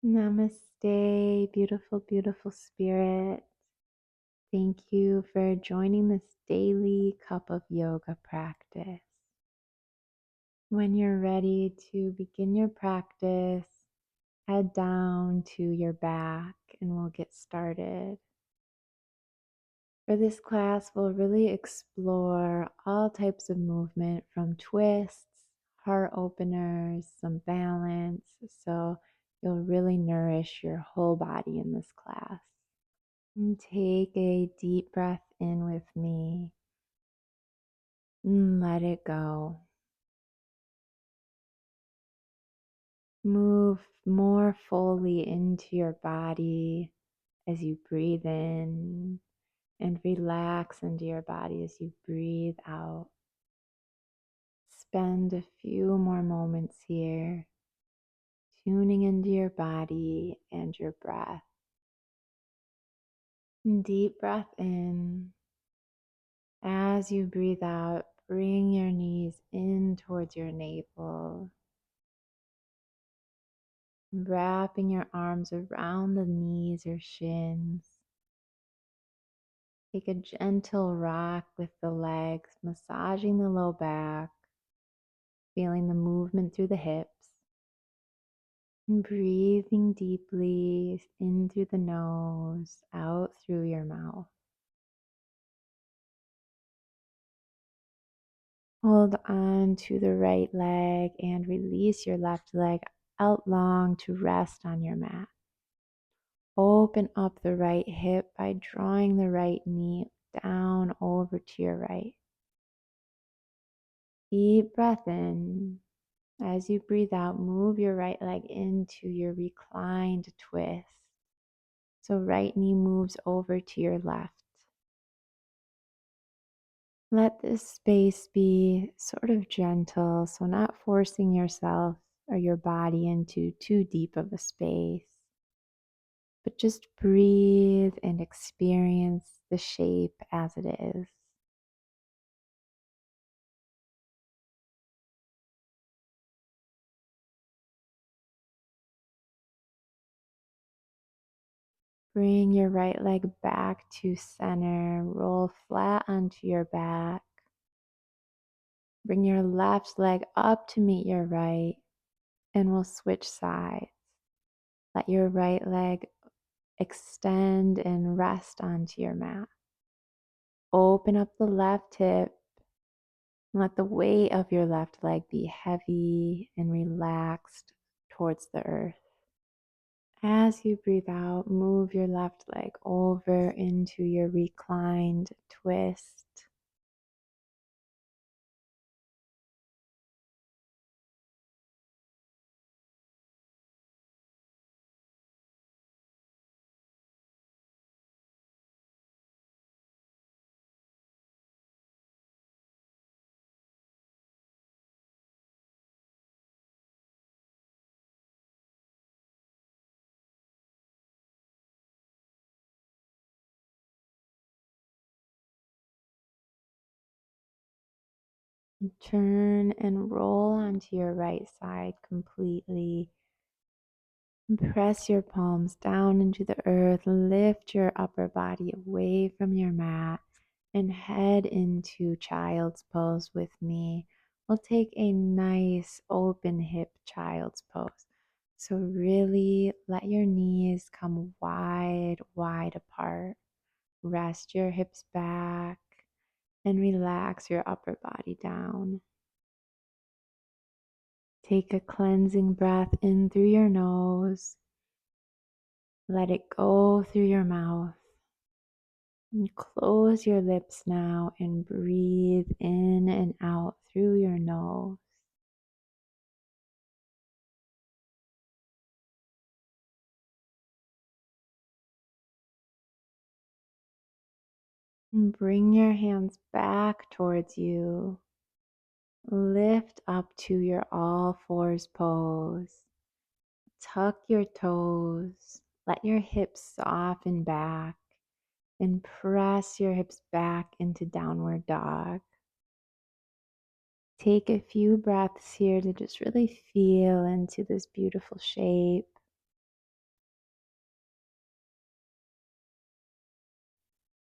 Namaste, beautiful, beautiful spirit. Thank you for joining this daily cup of yoga practice. When you're ready to begin your practice, head down to your back and we'll get started. For this class, we'll really explore all types of movement from twists, heart openers, some balance. So you'll really nourish your whole body in this class. And take a deep breath in with me and let it go. Move more fully into your body as you breathe in and relax into your body as you breathe out. Spend a few more moments here, tuning into your body and your breath. Deep breath in. As you breathe out, bring your knees in towards your navel, wrapping your arms around the knees or shins. Take a gentle rock with the legs, massaging the low back, feeling the movement through the hips. And breathing deeply in through the nose, out through your mouth. Hold on to the right leg and release your left leg out long to rest on your mat. Open up the right hip by drawing the right knee down over to your right. Deep breath in. As you breathe out, move your right leg into your reclined twist. So right knee moves over to your left. Let this space be sort of gentle, so not forcing yourself or your body into too deep of a space, but just breathe and experience the shape as it is. Bring your right leg back to center, roll flat onto your back. Bring your left leg up to meet your right, and we'll switch sides. Let your right leg extend and rest onto your mat. Open up the left hip. Let the weight of your left leg be heavy and relaxed towards the earth. As you breathe out, move your left leg over into your reclined twist. Turn and roll onto your right side completely. Press your palms down into the earth. Lift your upper body away from your mat and head into child's pose with me. We'll take a nice open hip child's pose. So really let your knees come wide, wide apart. Rest your hips back and relax your upper body down. Take a cleansing breath in through your nose. Let it go through your mouth. And close your lips now and breathe in and out through your nose. And bring your hands back towards you. Lift up to your all fours pose. Tuck your toes. Let your hips soften back and press your hips back into downward dog. Take a few breaths here to just really feel into this beautiful shape.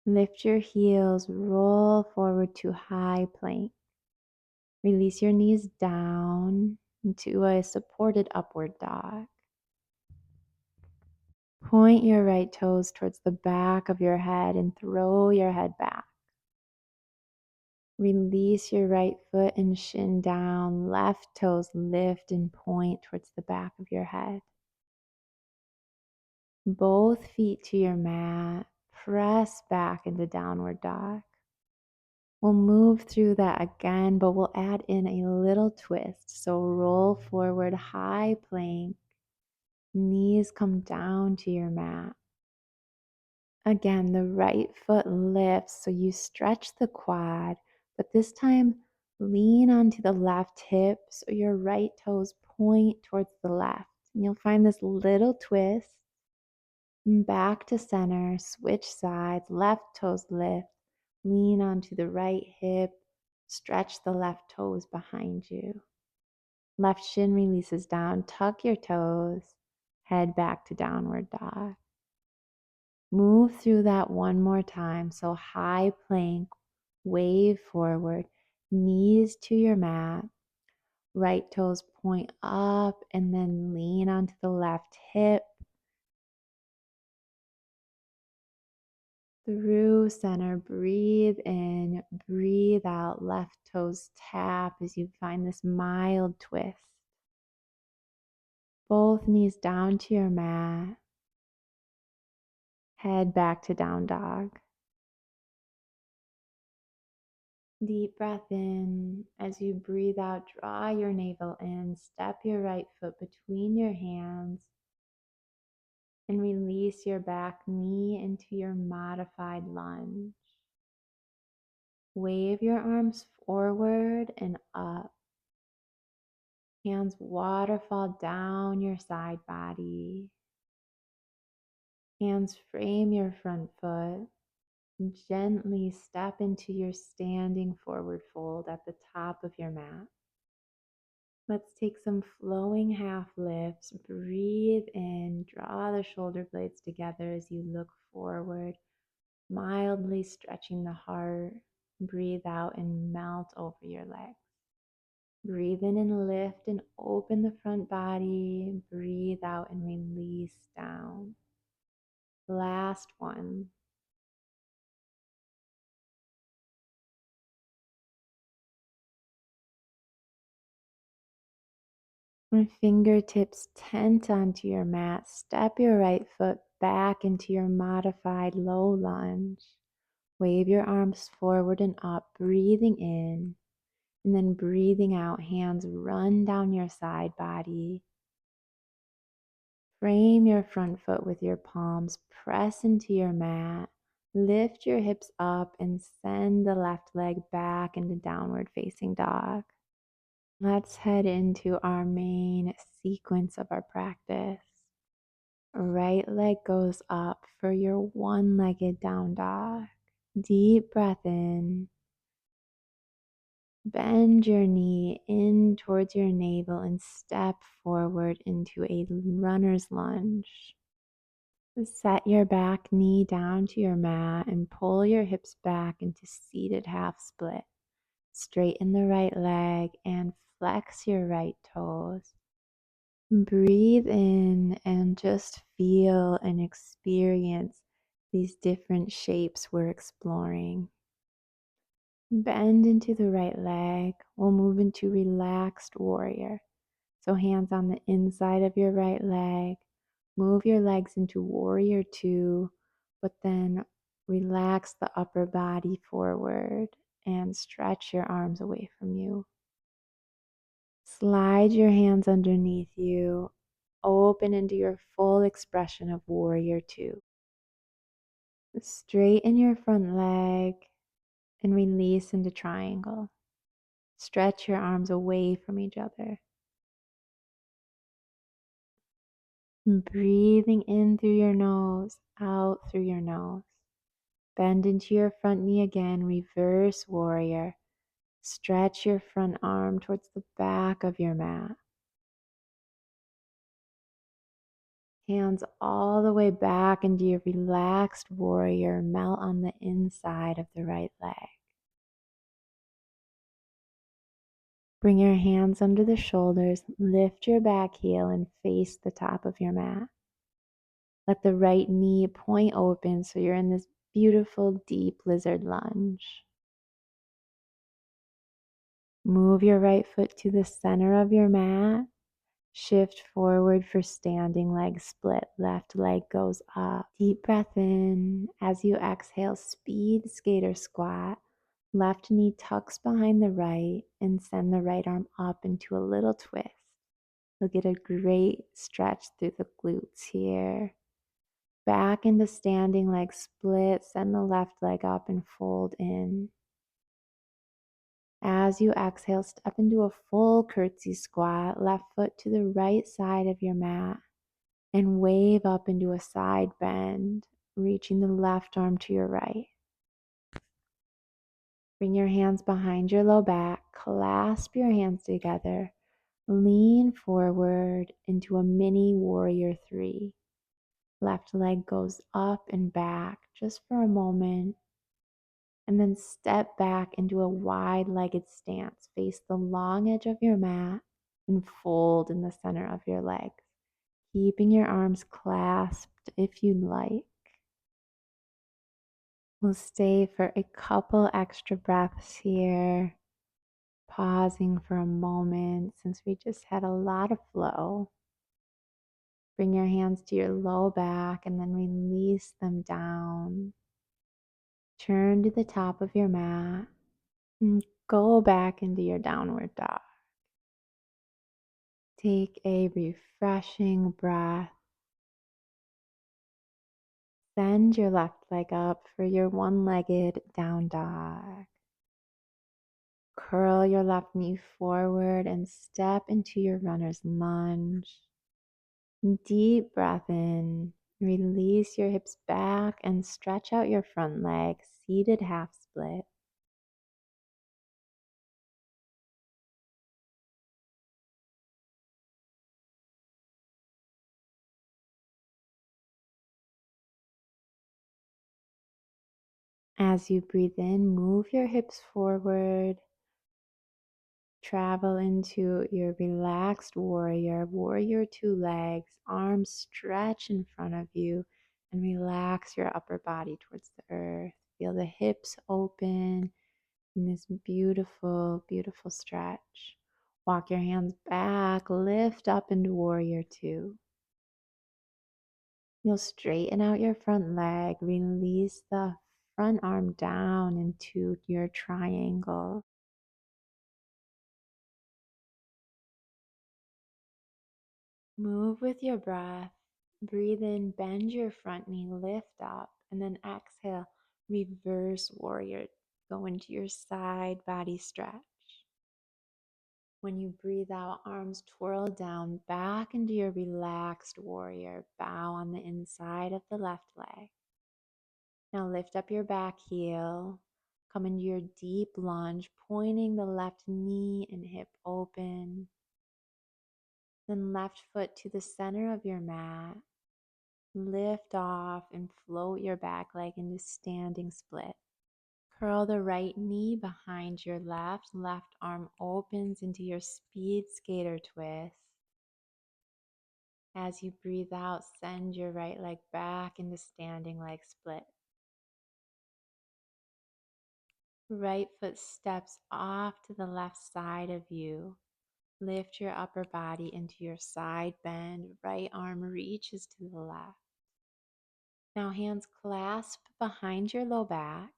Lift your heels, roll forward to high plank. Release your knees down into a supported upward dog. Point your right toes towards the back of your head and throw your head back. Release your right foot and shin down. Left toes lift and point towards the back of your head. Both feet to your mat. Press back into downward dog. We'll move through that again, but we'll add in a little twist. So roll forward, high plank. Knees come down to your mat. Again, the right foot lifts, so you stretch the quad, but this time lean onto the left hip so your right toes point towards the left. And you'll find this little twist. Back to center, switch sides, left toes lift, lean onto the right hip, stretch the left toes behind you. Left shin releases down, tuck your toes, head back to downward dog. Move through that one more time. So high plank, wave forward, knees to your mat, right toes point up and then lean onto the left hip. Through center, breathe in, breathe out, left toes tap as you find this mild twist. Both knees down to your mat, head back to down dog. Deep breath in. As you breathe out, draw your navel in, step your right foot between your hands, and release your back knee into your modified lunge. Wave your arms forward and up. Hands waterfall down your side body. Hands frame your front foot. Gently step into your standing forward fold at the top of your mat. Let's take some flowing half lifts. Breathe in, draw the shoulder blades together as you look forward, mildly stretching the heart. Breathe out and melt over your legs. Breathe in and lift and open the front body. Breathe out and release down. Last one. And fingertips tent onto your mat. Step your right foot back into your modified low lunge. Wave your arms forward and up, breathing in, and then breathing out. Hands run down your side body. Frame your front foot with your palms. Press into your mat. Lift your hips up and send the left leg back into downward facing dog. Let's head into our main sequence of our practice. Right leg goes up for your one-legged down dog. Deep breath in. Bend your knee in towards your navel and step forward into a runner's lunge. Set your back knee down to your mat and pull your hips back into seated half split. Straighten the right leg and flex your right toes. Breathe in and just feel and experience these different shapes we're exploring. Bend into the right leg. We'll move into relaxed warrior. So hands on the inside of your right leg. Move your legs into warrior two, but then relax the upper body forward and stretch your arms away from you. Slide your hands underneath you. Open into your full expression of warrior two. Straighten your front leg and release into triangle. Stretch your arms away from each other. Breathing in through your nose, out through your nose. Bend into your front knee again, reverse warrior. Stretch your front arm towards the back of your mat. Hands all the way back into your relaxed warrior. Melt on the inside of the right leg. Bring your hands under the shoulders. Lift your back heel and face the top of your mat. Let the right knee point open so you're in this beautiful deep lizard lunge. Move your right foot to the center of your mat. Shift forward for standing leg split. Left leg goes up. Deep breath in. As you exhale, speed skater squat. Left knee tucks behind the right and send the right arm up into a little twist. You'll get a great stretch through the glutes here. Back into standing leg split. Send the left leg up and fold in. As you exhale, step into a full curtsy squat, left foot to the right side of your mat, and wave up into a side bend, reaching the left arm to your right. Bring your hands behind your low back, clasp your hands together, lean forward into a mini warrior three. Left leg goes up and back just for a moment. And then step back into a wide-legged stance. Face the long edge of your mat and fold in the center of your legs, keeping your arms clasped if you'd like. We'll stay for a couple extra breaths here, pausing for a moment since we just had a lot of flow. Bring your hands to your low back and then release them down. Turn to the top of your mat and go back into your downward dog. Take a refreshing breath. Send your left leg up for your one-legged down dog. Curl your left knee forward and step into your runner's lunge. Deep breath in. Release your hips back and stretch out your front leg, seated half split. As you breathe in, move your hips forward. Travel into your relaxed warrior, warrior two legs, arms stretch in front of you, and relax your upper body towards the earth. Feel the hips open in this beautiful, beautiful stretch. Walk your hands back, lift up into warrior two. You'll straighten out your front leg, release the front arm down into your triangle. Move with your breath. Breathe in, bend your front knee, lift up, and then exhale, reverse warrior. Go into your side body stretch. When you breathe out, arms twirl down back into your relaxed warrior. Bow on the inside of the left leg. Now lift up your back heel. Come into your deep lunge, pointing the left knee and hip open. Then left foot to the center of your mat. Lift off and float your back leg into standing split. Curl the right knee behind your left. Left arm opens into your speed skater twist. As you breathe out, send your right leg back into standing leg split. Right foot steps off to the left side of you. Lift your upper body into your side bend. Right arm reaches to the left. Now hands clasp behind your low back.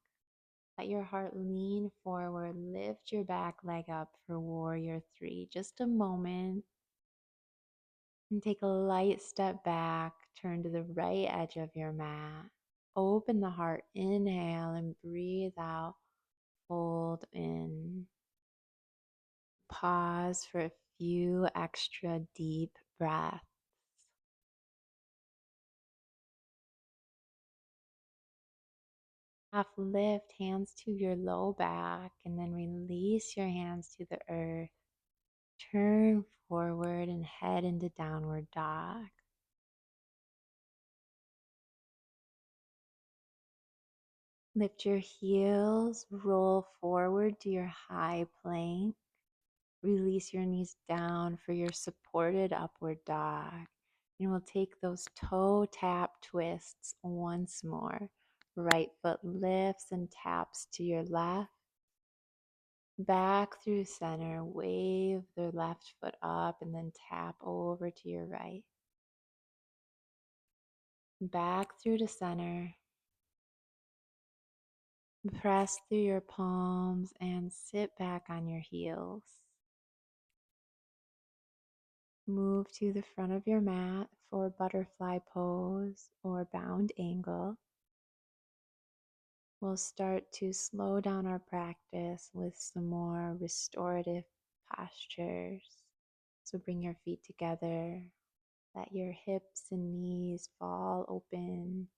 Let your heart lean forward. Lift your back leg up for warrior three. Just a moment. And take a light step back. Turn to the right edge of your mat. Open the heart. Inhale and breathe out. Fold in. Pause for a few extra deep breaths. Half lift, hands to your low back, and then release your hands to the earth. Turn forward and head into downward dog. Lift your heels, roll forward to your high plank. Release your knees down for your supported upward dog. And we'll take those toe tap twists once more. Right foot lifts and taps to your left. Back through center, wave the left foot up and then tap over to your right. Back through to center. Press through your palms and sit back on your heels. Move to the front of your mat for butterfly pose or bound angle. We'll start to slow down our practice with some more restorative postures. So bring your feet together, let your hips and knees fall open.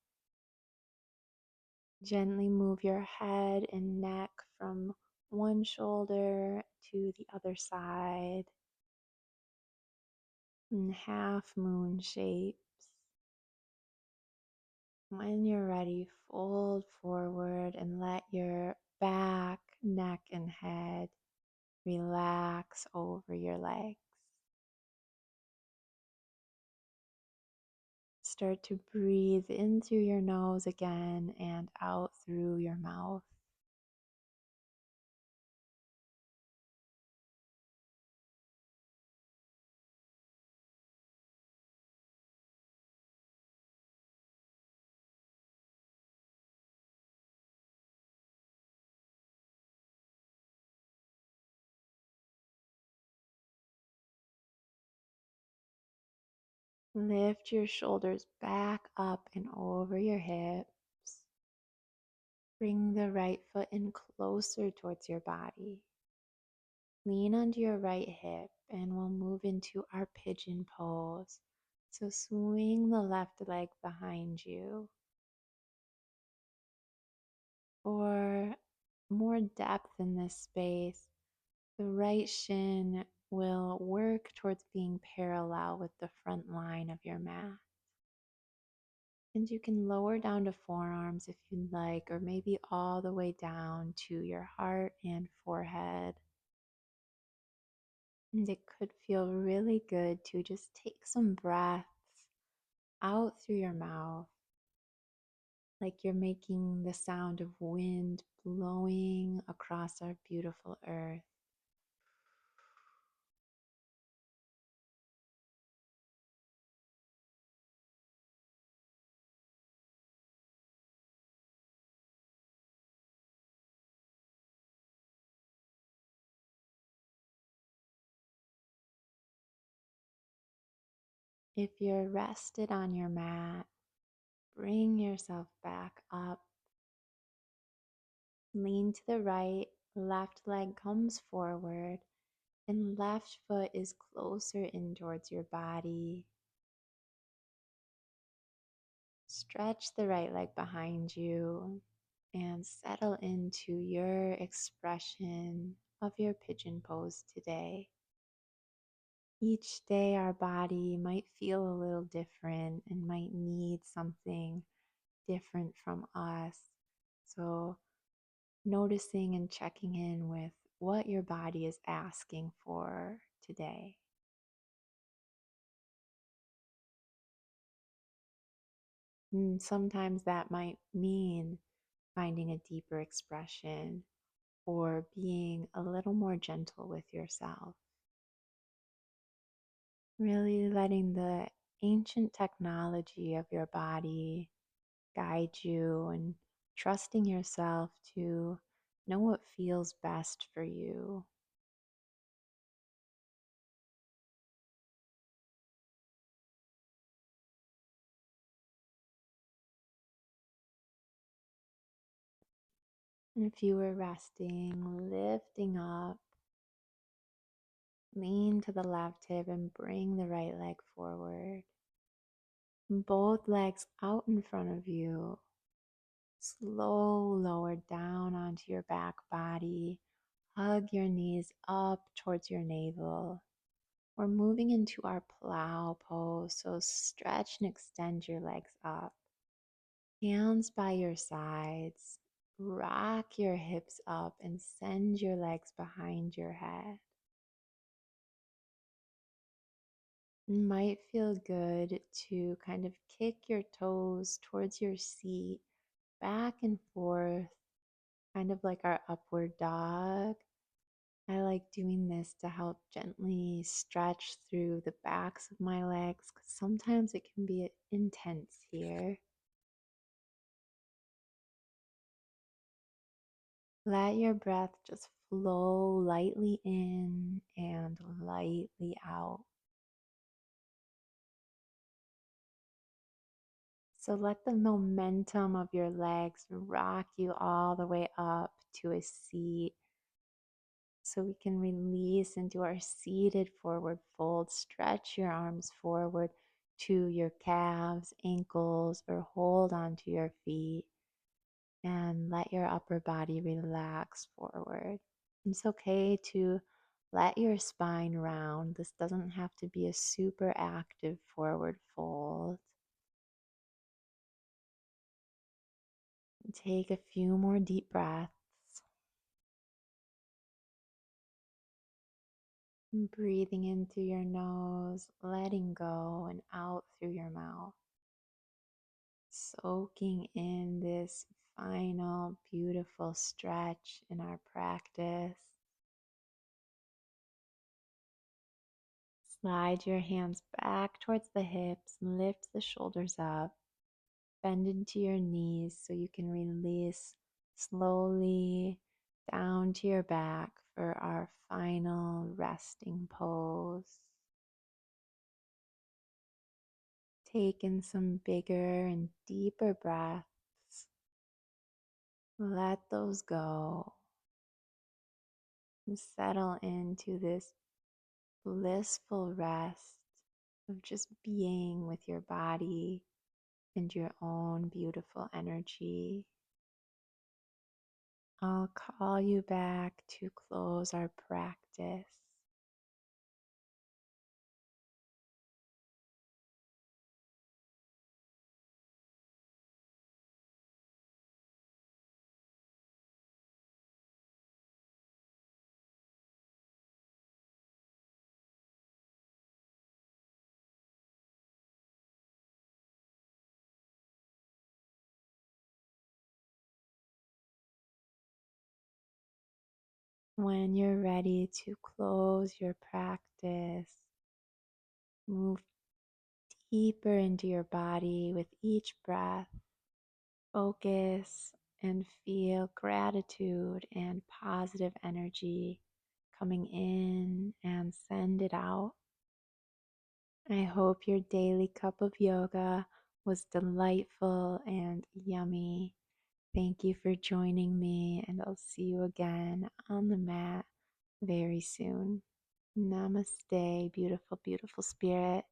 Gently move your head and neck from one shoulder to the other side in half moon shapes. When you're ready, fold forward and let your back, neck, and head relax over your legs. Start to breathe in through your nose again and out through your mouth. Lift your shoulders back up and over your hips. Bring the right foot in closer towards your body. Lean onto your right hip and we'll move into our pigeon pose. So swing the left leg behind you. For more depth in this space, the right shin will work towards being parallel with the front line of your mat. And you can lower down to forearms if you'd like, or maybe all the way down to your heart and forehead. And it could feel really good to just take some breaths out through your mouth, like you're making the sound of wind blowing across our beautiful earth. If you're rested on your mat, bring yourself back up. Lean to the right, left leg comes forward, and left foot is closer in towards your body. Stretch the right leg behind you and settle into your expression of your pigeon pose today. Each day, our body might feel a little different and might need something different from us. So, noticing and checking in with what your body is asking for today. And sometimes that might mean finding a deeper expression or being a little more gentle with yourself. Really letting the ancient technology of your body guide you and trusting yourself to know what feels best for you. And if you were resting, lifting up, lean to the left hip and bring the right leg forward. Both legs out in front of you. Slow lower down onto your back body. Hug your knees up towards your navel. We're moving into our plow pose, so stretch and extend your legs up. Hands by your sides. rock your hips up and send your legs behind your head. It might feel good to kind of kick your toes towards your seat, back and forth, kind of like our upward dog. I like doing this to help gently stretch through the backs of my legs because sometimes it can be intense here. Let your breath just flow lightly in and lightly out. So let the momentum of your legs rock you all the way up to a seat so we can release into our seated forward fold. Stretch your arms forward to your calves, ankles, or hold onto your feet and let your upper body relax forward. It's okay to let your spine round. This doesn't have to be a super active forward fold. Take a few more deep breaths. Breathing in through your nose, letting go and out through your mouth. Soaking in this final beautiful stretch in our practice. Slide your hands back towards the hips, lift the shoulders up, bend into your knees so you can release slowly down to your back for our final resting pose. Take in some bigger and deeper breaths. Let those go. And settle into this blissful rest of just being with your body and your own beautiful energy. I'll call you back to close our practice. When you're ready to close your practice, move deeper into your body with each breath. Focus and feel gratitude and positive energy coming in and send it out. I hope your daily cup of yoga was delightful and yummy. Thank you for joining me, and I'll see you again on the mat very soon. Namaste, beautiful, beautiful spirit.